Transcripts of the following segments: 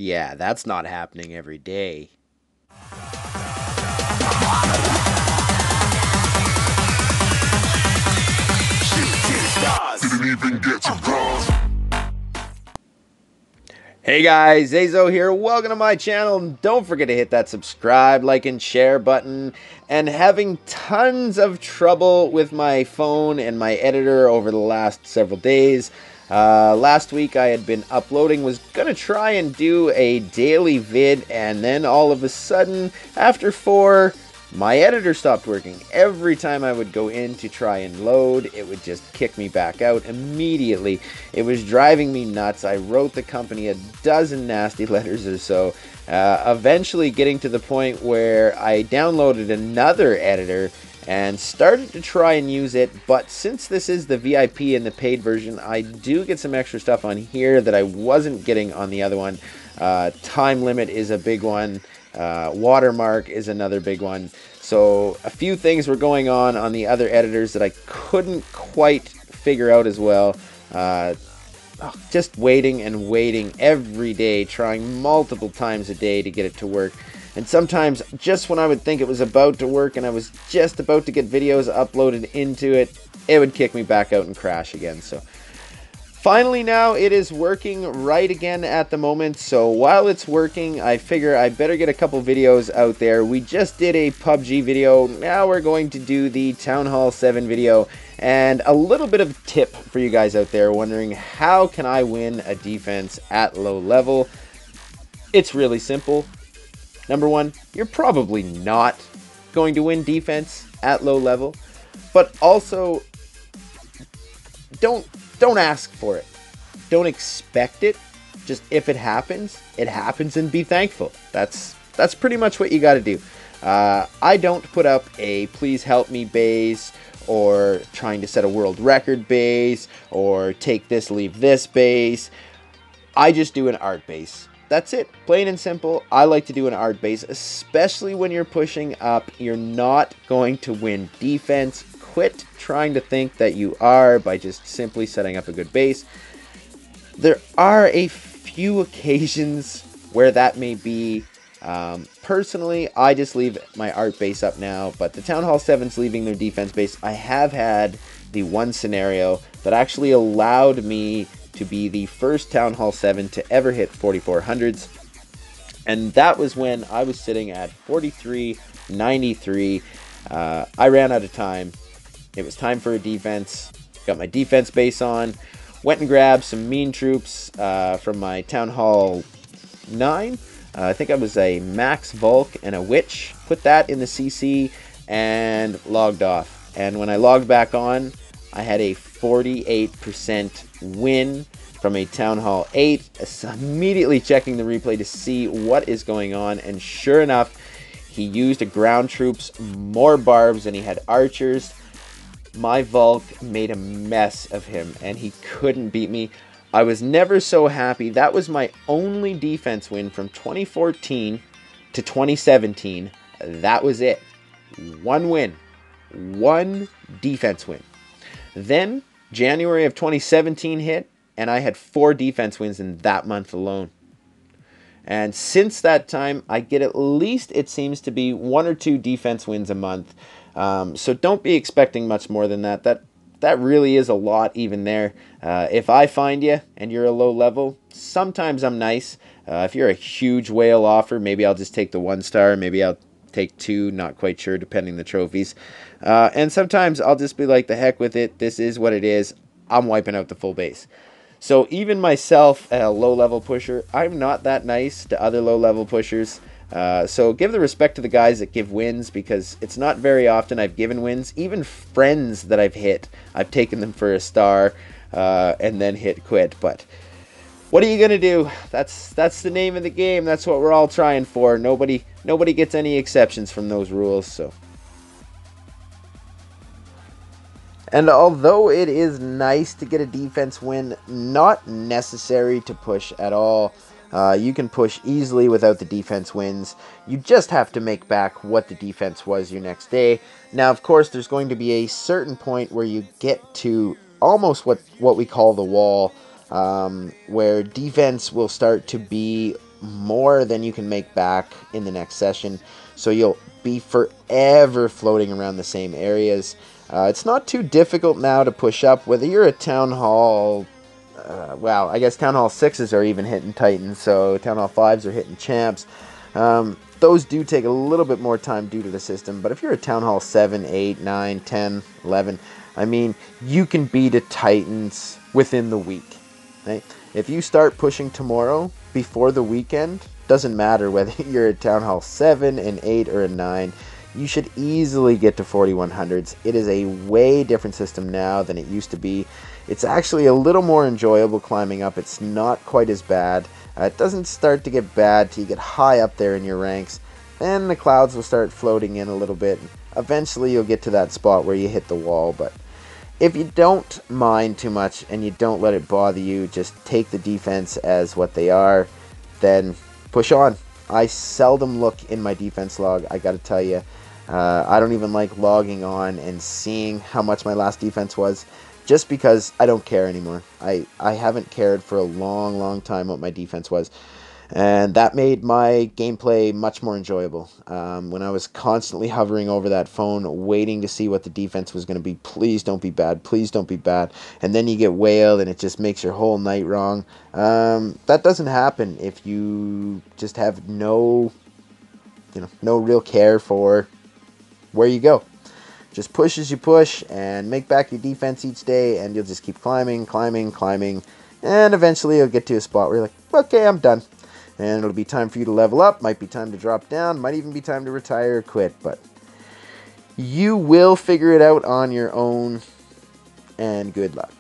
Yeah, that's not happening every day. Didn't even get to bronze. Hey guys, ZaiZoe here. Welcome to my channel. Don't forget to hit that subscribe, like, and share button. And having tons of trouble with my phone and my editor over the last several days. Last week I had been uploading, was gonna try and do a daily vid, and then all of a sudden, after 4, my editor stopped working. Every time I would go in to try and load, it would just kick me back out immediately. It was driving me nuts. I wrote the company a dozen nasty letters or so, eventually getting to the point where I downloaded another editor and started to try and use it. But since this is the VIP and the paid version, I do get some extra stuff on here that I wasn't getting on the other one. Time limit is a big one. Watermark is another big one. So a few things were going on the other editors that I couldn't quite figure out as well. Just waiting and waiting every day, trying multiple times a day to get it to work. And sometimes just when I would think it was about to work and I was just about to get videos uploaded into it, it would kick me back out and crash again. So finally now it is working right again at the moment. So while it's working, I figure I better get a couple videos out there. We just did a PUBG video. Now we're going to do the Town Hall 7 video. And a little bit of a tip for you guys out there wondering how can I win a defense at low level. It's really simple. Number one, you're probably not going to win defense at low level. But also, don't ask for it. Don't expect it. Just if it happens and be thankful. That's pretty much what you got to do. I don't put up a please help me base or trying to set a world record base or take this, leave this base. I just do an art base. That's it. Plain and simple. I like to do an art base, especially when you're pushing up. You're not going to win defense. Quit trying to think that you are by just simply setting up a good base. There are a few occasions where that may be. Personally, I just leave my art base up now, but the Town Hall 7's leaving their defense base. I have had the one scenario that actually allowed me to be the first Town Hall 7 to ever hit 4400s, and that was when I was sitting at 4393. I ran out of time. It was time for a defense. Got my defense base on. Went and grabbed some mean troops from my Town Hall 9. I think I was a Max Volk and a Witch. Put that in the CC and logged off. And when I logged back on, I had a 48% win from a Town Hall 8. Immediately checking the replay to see what is going on. And sure enough, he used a ground troops, more barbs, and he had archers. My Volk made a mess of him, and he couldn't beat me. I was never so happy. That was my only defense win from 2014 to 2017. That was it. One win. One defense win. Then January of 2017 hit, and I had 4 defense wins in that month alone. And since that time, I get at least, it seems to be, 1 or 2 defense wins a month. So don't be expecting much more than that. That really is a lot even there. If I find you and you're a low level, sometimes I'm nice. If you're a huge whale offer, maybe I'll just take the 1 star. Maybe I'll take 2, not quite sure, depending the trophies. And sometimes I'll just be like, the heck with it. This is what it is. I'm wiping out the full base. So even myself, a low-level pusher, I'm not that nice to other low-level pushers. So give the respect to the guys that give wins, because it's not very often I've given wins. Even friends that I've hit, I've taken them for a star and then hit quit. But what are you going to do? That's the name of the game. That's what we're all trying for. Nobody gets any exceptions from those rules. So. And although it is nice to get a defense win, not necessary to push at all. You can push easily without the defense wins. You just have to make back what the defense was your next day. Now, of course, there's going to be a certain point where you get to almost what we call the wall, where defense will start to be more than you can make back in the next session. So you'll be forever floating around the same areas. It's not too difficult now to push up, whether you're a Town Hall, well, I guess Town Hall 6s are even hitting Titans, so Town Hall 5s are hitting Champs. Those do take a little bit more time due to the system, but if you're a Town Hall 7, 8, 9, 10, 11, I mean, you can beat a Titans within the week. Right? If you start pushing tomorrow before the weekend, doesn't matter whether you're a Town Hall 7, an 8, or a 9, you should easily get to 4100s. It is a way different system now than it used to be. It's actually a little more enjoyable climbing up. It's not quite as bad. It doesn't start to get bad till you get high up there in your ranks. Then the clouds will start floating in a little bit. Eventually you'll get to that spot where you hit the wall. But if you don't mind too much and you don't let it bother you, just take the defense as what they are, then push on. I seldom look in my defense log, I gotta tell you. I don't even like logging on and seeing how much my last defense was, just because I don't care anymore. I haven't cared for a long time what my defense was, and that made my gameplay much more enjoyable. When I was constantly hovering over that phone waiting to see what the defense was going to be, please don't be bad, please don't be bad, and then you get whaled and it just makes your whole night wrong. That doesn't happen if you just have no real care for where you go. Just push as you push and make back your defense each day, and you'll just keep climbing, and eventually you'll get to a spot where you're like, okay, I'm done. And it'll be time for you to level up, might be time to drop down, might even be time to retire or quit, but you will figure it out on your own, and good luck.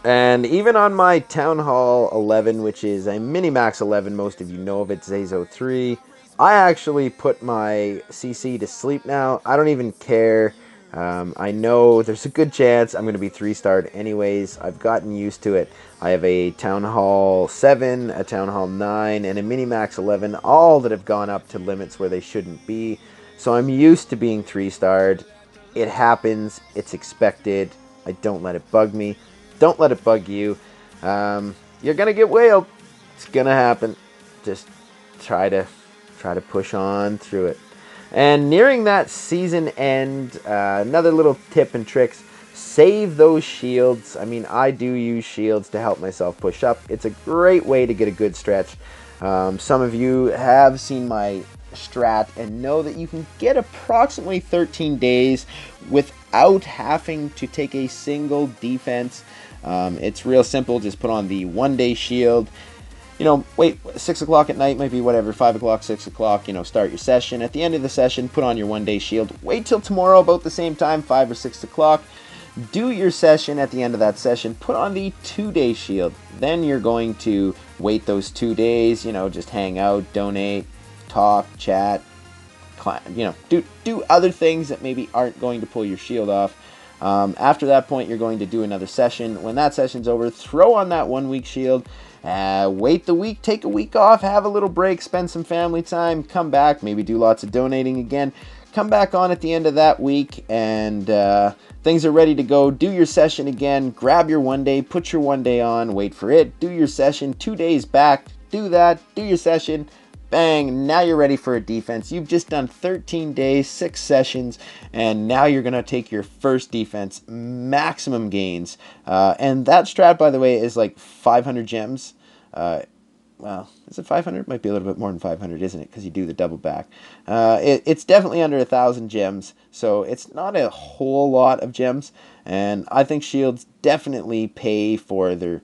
And even on my Town Hall 11, which is a Minimax 11, most of you know of it, ZaiZoe 3, I actually put my CC to sleep now. I don't even care. I know there's a good chance I'm going to be 3-starred anyways. I've gotten used to it. I have a Town Hall 7, a Town Hall 9, and a Minimax 11, all that have gone up to limits where they shouldn't be. So I'm used to being 3-starred. It happens. It's expected. I don't let it bug me. Don't let it bug you. You're going to get whaled. It's going to happen. Just try to push on through it. And nearing that season end, another little tip and tricks, save those shields. I mean, I do use shields to help myself push up. It's a great way to get a good stretch. Some of you have seen my strat and know that you can get approximately 13 days without having to take a single defense. It's real simple. Just put on the 1-day shield. Wait, 6 o'clock at night, might be whatever, 5 o'clock, 6 o'clock, start your session. At the end of the session, put on your 1-day shield. Wait till tomorrow about the same time, 5 or 6 o'clock. Do your session. At the end of that session, put on the 2-day shield. Then you're going to wait those 2 days, just hang out, donate, talk, chat, do other things that maybe aren't going to pull your shield off. After that point, you're going to do another session. When that session's over, throw on that 1-week shield. Wait the week, take a week off, have a little break, spend some family time, come back, maybe do lots of donating again, come back on at the end of that week, and things are ready to go. Do your session again, grab your 1-day, put your 1-day on, wait for it, do your session, 2 days back, do that, do your session, bang, now you're ready for a defense. You've just done 13 days, 6 sessions, and now you're going to take your first defense, maximum gains. And that strat, by the way, is like 500 gems. Well, is it 500? Might be a little bit more than 500, isn't it? Because you do the double back. It's definitely under 1,000 gems, so it's not a whole lot of gems. And I think shields definitely pay for their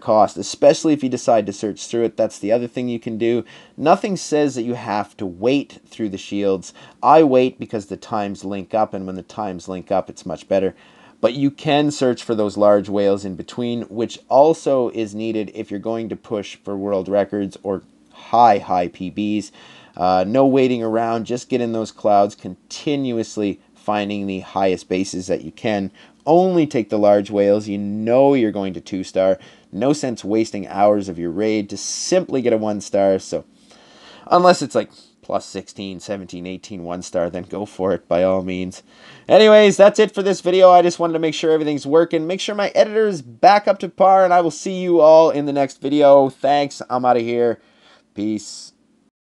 cost, especially if you decide to search through it. That's the other thing you can do. Nothing says that you have to wait through the shields. I wait because the times link up, and when the times link up, it's much better. But you can search for those large whales in between, which also is needed if you're going to push for world records or high PBs. No waiting around, just get in those clouds, continuously finding the highest bases that you can. Only take the large whales. You know you're going to 2-star. No sense wasting hours of your raid to simply get a 1-star. So unless it's like plus 16, 17, 18 1-star, then go for it by all means. Anyways, that's it for this video. I just wanted to make sure everything's working, make sure my editor is back up to par, and I will see you all in the next video. Thanks. I'm out of here. Peace.